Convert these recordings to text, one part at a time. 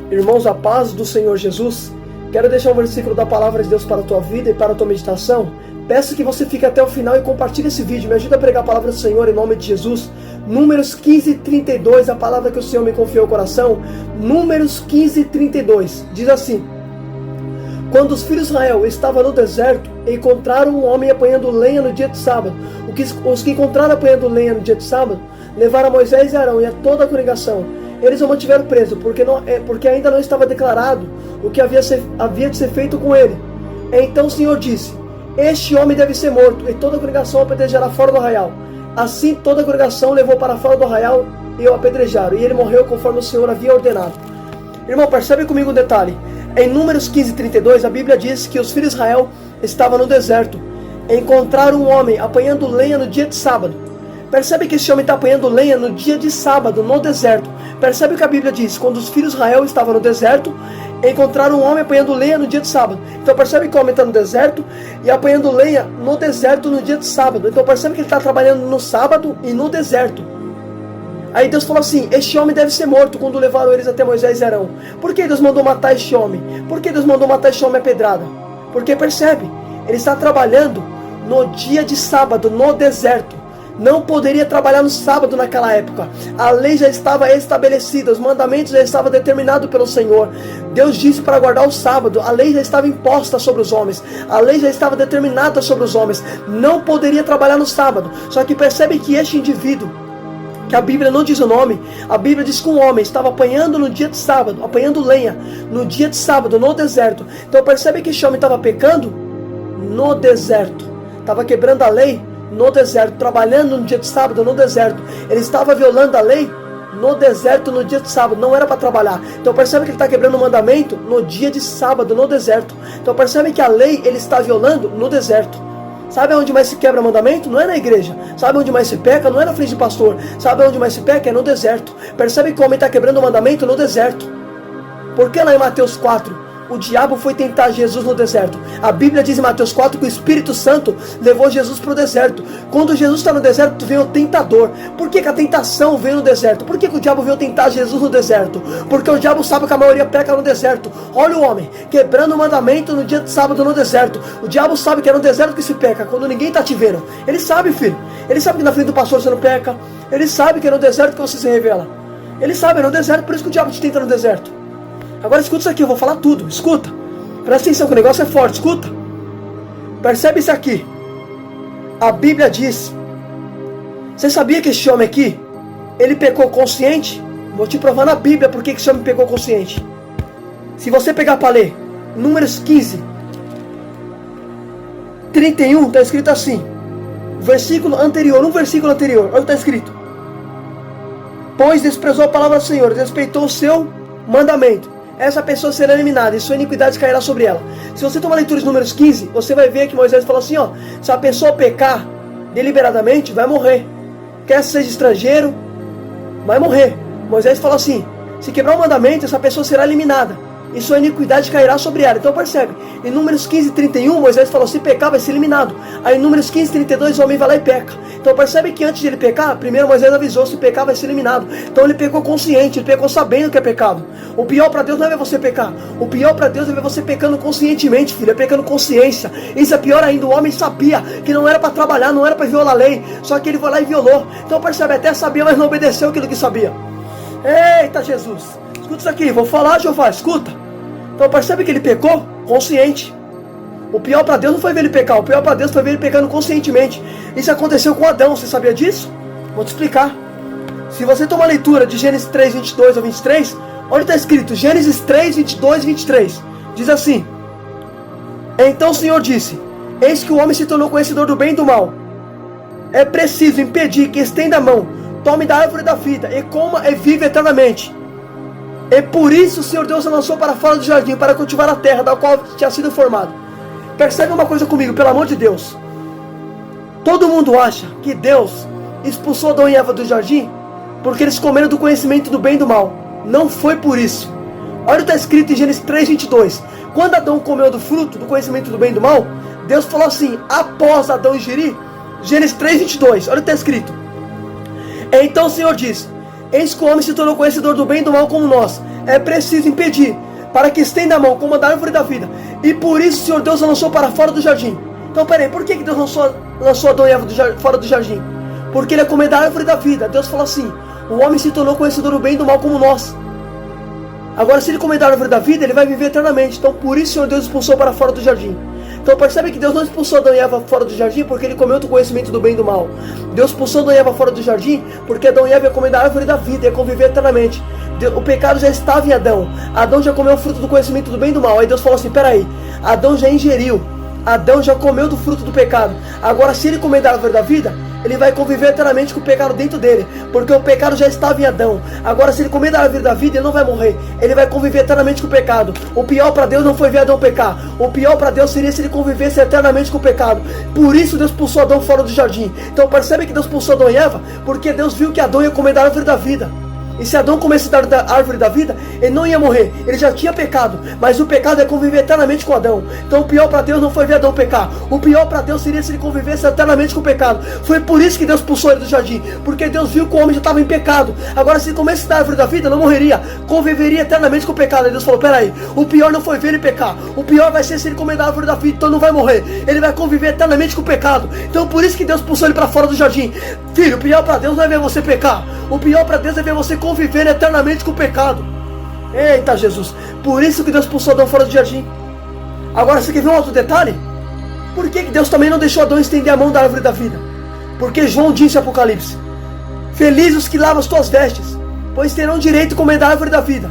Irmãos, a paz do Senhor Jesus. Quero deixar um versículo da palavra de Deus para a tua vida e para a tua meditação. Peço que você fique até o final e compartilhe esse vídeo. Me ajuda a pregar a palavra do Senhor em nome de Jesus. Números 15:32, a palavra que o Senhor me confiou ao coração. Números 15:32, diz assim: quando os filhos de Israel estavam no deserto, encontraram um homem apanhando lenha no dia de sábado. Os que encontraram apanhando lenha no dia de sábado, levaram a Moisés e Arão e a toda a congregação. Eles o mantiveram preso, porque ainda não estava declarado o que havia de ser feito com ele. Então o Senhor disse: este homem deve ser morto, e toda a congregação o apedrejará fora do arraial. Assim toda a congregação levou para fora do arraial e o apedrejaram, e ele morreu conforme o Senhor havia ordenado. Irmão, percebe comigo um detalhe. Em Números 15:32, a Bíblia diz que os filhos de Israel estavam no deserto. Encontraram um homem apanhando lenha no dia de sábado. Percebe que esse homem está apanhando lenha no dia de sábado, no deserto. Percebe o que a Bíblia diz? Quando os filhos de Israel estavam no deserto, encontraram um homem apanhando lenha no dia de sábado. Então percebe que o homem está no deserto e apanhando lenha no deserto no dia de sábado. Então percebe que ele está trabalhando no sábado e no deserto. Aí Deus falou assim: este homem deve ser morto, quando levaram eles até Moisés e Arão. Por que Deus mandou matar este homem? Por que Deus mandou matar este homem a pedrada? Porque percebe, ele está trabalhando no dia de sábado, no deserto. Não poderia trabalhar no sábado naquela época. A lei já estava estabelecida, os mandamentos já estavam determinados pelo Senhor. Deus disse para guardar o sábado, a lei já estava imposta sobre os homens, a lei já estava determinada sobre os homens. Não poderia trabalhar no sábado. Só que percebe que este indivíduo, que a Bíblia não diz o nome, a Bíblia diz que um homem estava apanhando no dia de sábado, apanhando lenha no dia de sábado, no deserto. Então percebe que este homem estava pecando no deserto, estava quebrando a lei no deserto, trabalhando no dia de sábado no deserto. Ele estava violando a lei no deserto no dia de sábado, não era para trabalhar. Então percebe que ele está quebrando o mandamento no dia de sábado no deserto. Então percebe que a lei ele está violando no deserto. Sabe onde mais se quebra mandamento? Não é na igreja. Sabe onde mais se peca? Não é na frente do pastor. Sabe onde mais se peca? É no deserto. Percebe que o homem está quebrando o mandamento no deserto. Por que lá em Mateus 4 o diabo foi tentar Jesus no deserto? A Bíblia diz em Mateus 4 que o Espírito Santo levou Jesus para o deserto. Quando Jesus está no deserto, vem o tentador. Por que a tentação veio no deserto? Por que o diabo veio tentar Jesus no deserto? Porque o diabo sabe que a maioria peca no deserto. Olha o homem quebrando o mandamento no dia de sábado no deserto. O diabo sabe que é no deserto que se peca, quando ninguém está te vendo. Ele sabe, filho. Ele sabe que na frente do pastor você não peca. Ele sabe que é no deserto que você se revela. Ele sabe, é no deserto, por isso que o diabo te tenta no deserto. Agora escuta isso aqui, eu vou falar tudo, escuta. Presta atenção que o negócio é forte, escuta. Percebe isso aqui. A Bíblia diz. Você sabia que esse homem aqui, ele pecou consciente? Vou te provar na Bíblia por que esse homem pecou consciente. Se você pegar para ler, Números 15:31, está escrito assim. Versículo anterior, olha o que está escrito. Pois desprezou a palavra do Senhor, desrespeitou o seu mandamento. Essa pessoa será eliminada e sua iniquidade cairá sobre ela. Se você tomar leitura de Números 15, você vai ver que Moisés falou assim, ó: se a pessoa pecar deliberadamente, vai morrer. Quer seja estrangeiro, vai morrer. Moisés falou assim: se quebrar o mandamento, essa pessoa será eliminada e sua iniquidade cairá sobre ela. Então percebe, em Números 15:31, Moisés falou: se pecar, vai ser eliminado. Aí em Números 15:32, o homem vai lá e peca. Então percebe que antes de ele pecar, primeiro Moisés avisou: se pecar, vai ser eliminado. Então ele pecou consciente, ele pecou sabendo que é pecado. O pior para Deus não é ver você pecar. O pior para Deus é ver você pecando conscientemente, filho. É pecando consciência. Isso é pior ainda. O homem sabia que não era para trabalhar, não era para violar a lei. Só que ele foi lá e violou. Então percebe, até sabia, mas não obedeceu aquilo que sabia. Eita Jesus. Escuta isso aqui, vou falar, Jeová, escuta. Então percebe que ele pecou consciente. O pior para Deus não foi ver ele pecar, o pior para Deus foi ver ele pecando conscientemente. Isso aconteceu com Adão, você sabia disso? Vou te explicar. Se você tomar a leitura de Gênesis 3:22 ou 23, olha o que está escrito, Gênesis 3:22 e 23. Diz assim: então o Senhor disse: eis que o homem se tornou conhecedor do bem e do mal. É preciso impedir que estenda a mão, tome da árvore da vida e coma e vive eternamente. E por isso o Senhor Deus o lançou para fora do jardim, para cultivar a terra da qual tinha sido formado. Percebe uma coisa comigo, pelo amor de Deus. Todo mundo acha que Deus expulsou Adão e Eva do jardim porque eles comeram do conhecimento do bem e do mal. Não foi por isso. Olha o que está escrito em Gênesis 3:22. Quando Adão comeu do fruto do conhecimento do bem e do mal, Deus falou assim, após Adão ingerir, Gênesis 3:22, olha o que está escrito. Então o Senhor diz: eis que o homem se tornou conhecedor do bem e do mal como nós. é preciso impedir, para que estenda a mão como a da árvore da vida. E por isso o Senhor Deus a lançou para fora do jardim. Então peraí, por que Deus lançou Adão e Eva fora do jardim? Porque ele é comer da árvore da vida. Deus falou assim: o homem se tornou conhecedor do bem e do mal como nós. Agora, se ele comer da árvore da vida, ele vai viver eternamente. Então por isso o Senhor Deus expulsou para fora do jardim. Então percebe que Deus não expulsou Adão e Eva fora do jardim porque ele comeu do conhecimento do bem e do mal. Deus expulsou Adão e Eva fora do jardim porque Adão e Eva iam comer da árvore da vida, ia conviver eternamente. O pecado já estava em Adão. Adão já comeu o fruto do conhecimento do bem e do mal. Aí Deus falou assim: peraí, Adão já ingeriu, Adão já comeu do fruto do pecado. Agora, se ele comer da árvore da vida, ele vai conviver eternamente com o pecado dentro dele, porque o pecado já estava em Adão. Agora, se ele comer da árvore da vida, ele não vai morrer, ele vai conviver eternamente com o pecado. O pior para Deus não foi ver Adão pecar, o pior para Deus seria se ele convivesse eternamente com o pecado. Por isso Deus expulsou Adão fora do jardim. Então percebe que Deus expulsou Adão e Eva porque Deus viu que Adão ia comer da árvore da vida. E se Adão comesse da árvore da vida, ele não ia morrer, ele já tinha pecado, mas o pecado é conviver eternamente com Adão. Então o pior para Deus não foi ver Adão pecar, o pior para Deus seria se ele convivesse eternamente com o pecado. Foi por isso que Deus expulsou ele do jardim, porque Deus viu que o homem já estava em pecado. Agora, se ele comesse da árvore da vida, não morreria, conviveria eternamente com o pecado. Aí Deus falou: peraí, o pior não foi ver ele pecar, o pior vai ser se ele comer da árvore da vida, então não vai morrer, ele vai conviver eternamente com o pecado. Então por isso que Deus expulsou ele para fora do jardim. Filho, o pior para Deus não é ver você pecar, o pior para Deus é ver você conviver eternamente com o pecado. Eita Jesus, por isso que Deus expulsou Adão fora do jardim. Agora você quer ver um outro detalhe? Por que Deus também não deixou Adão estender a mão da árvore da vida? Porque João disse em Apocalipse: felizes os que lavam as tuas vestes, pois terão direito de comer da árvore da vida.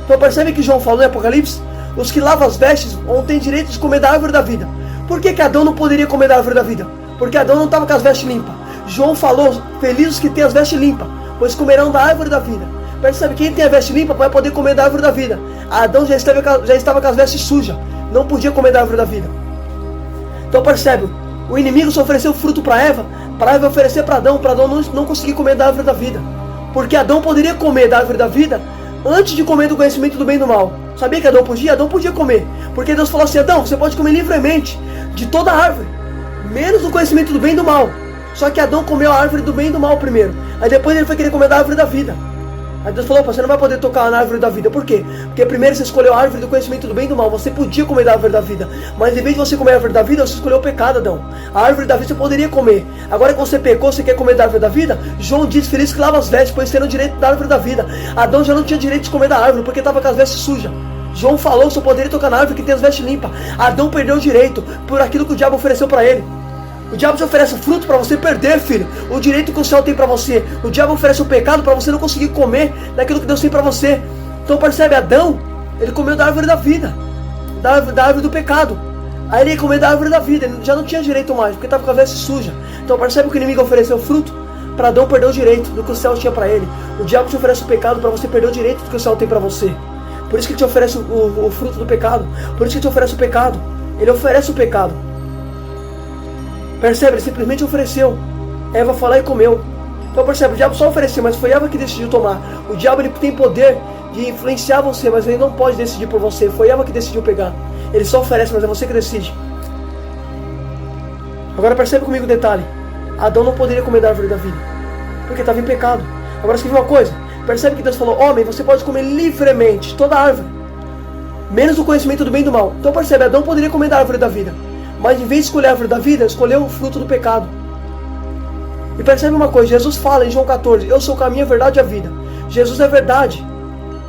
Então percebe que João falou em Apocalipse: os que lavam as vestes vão ter direito de comer da árvore da vida. Por que Adão não poderia comer da árvore da vida? Porque Adão não estava com as vestes limpas. João falou: felizes os que têm as vestes limpas, pois comerão da árvore da vida. Percebe, quem tem a veste limpa vai poder comer da árvore da vida. Adão já estava com as vestes sujas, não podia comer da árvore da vida. Então percebe, o inimigo só ofereceu fruto para Eva oferecer para Adão não conseguir comer da árvore da vida. Porque Adão poderia comer da árvore da vida antes de comer do conhecimento do bem e do mal. Sabia que Adão podia? Adão podia comer, porque Deus falou assim: Adão, você pode comer livremente de toda a árvore, menos do conhecimento do bem e do mal. Só que Adão comeu a árvore do bem e do mal primeiro. Aí depois ele foi querer comer da árvore da vida. Aí Deus falou: você não vai poder tocar na árvore da vida. Por quê? Porque primeiro você escolheu a árvore do conhecimento do bem e do mal. Você podia comer da árvore da vida, mas em vez de você comer a árvore da vida, você escolheu o pecado, Adão. A árvore da vida você poderia comer. Agora que você pecou, você quer comer da árvore da vida? João diz: feliz que lava as vestes, pois terão direito da árvore da vida. Adão já não tinha direito de comer da árvore, porque estava com as vestes sujas. João falou que só poderia tocar na árvore que tem as vestes limpas. Adão perdeu o direito por aquilo que o diabo ofereceu para ele. O diabo te oferece o fruto para você perder, filho, o direito que o céu tem para você. O diabo oferece o pecado para você não conseguir comer daquilo que Deus tem para você. Então percebe, Adão, ele comeu da árvore da vida, da árvore do pecado. Aí ele ia comer da árvore da vida, ele já não tinha direito mais, porque estava com a veste suja. Então percebe que o inimigo ofereceu o fruto para Adão perder o direito do que o céu tinha para ele. O diabo te oferece o pecado para você perder o direito do que o céu tem para você. Por isso que ele te oferece o fruto do pecado. Por isso que ele te oferece o pecado. Ele oferece o pecado. Percebe? Ele simplesmente ofereceu. Eva foi lá e comeu. Então percebe, o diabo só ofereceu, mas foi Eva que decidiu tomar. O diabo, ele tem poder de influenciar você, mas ele não pode decidir por você. Foi Eva que decidiu pegar. Ele só oferece, mas é você que decide. Agora percebe comigo o detalhe: Adão não poderia comer da árvore da vida, porque estava em pecado. Agora você viu uma coisa? Percebe que Deus falou: homem, você pode comer livremente toda a árvore, menos o conhecimento do bem e do mal. Então percebe, Adão poderia comer da árvore da vida, mas em vez de escolher a árvore da vida, escolheu o fruto do pecado. E percebe uma coisa, Jesus fala em João 14: eu sou o caminho, a verdade e a vida. Jesus é verdade.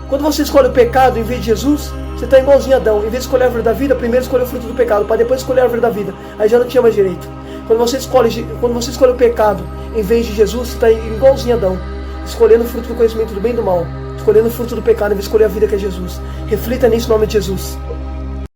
Quando você escolhe o pecado em vez de Jesus, você está igualzinho a Adão. Em vez de escolher a árvore da vida, primeiro escolheu o fruto do pecado, para depois escolher a árvore da vida. Aí já não tinha mais direito. Quando você escolhe o pecado em vez de Jesus, você está igualzinho a Adão, escolhendo o fruto do conhecimento do bem e do mal, escolhendo o fruto do pecado em vez de escolher a vida que é Jesus. Reflita nisso em nome de Jesus.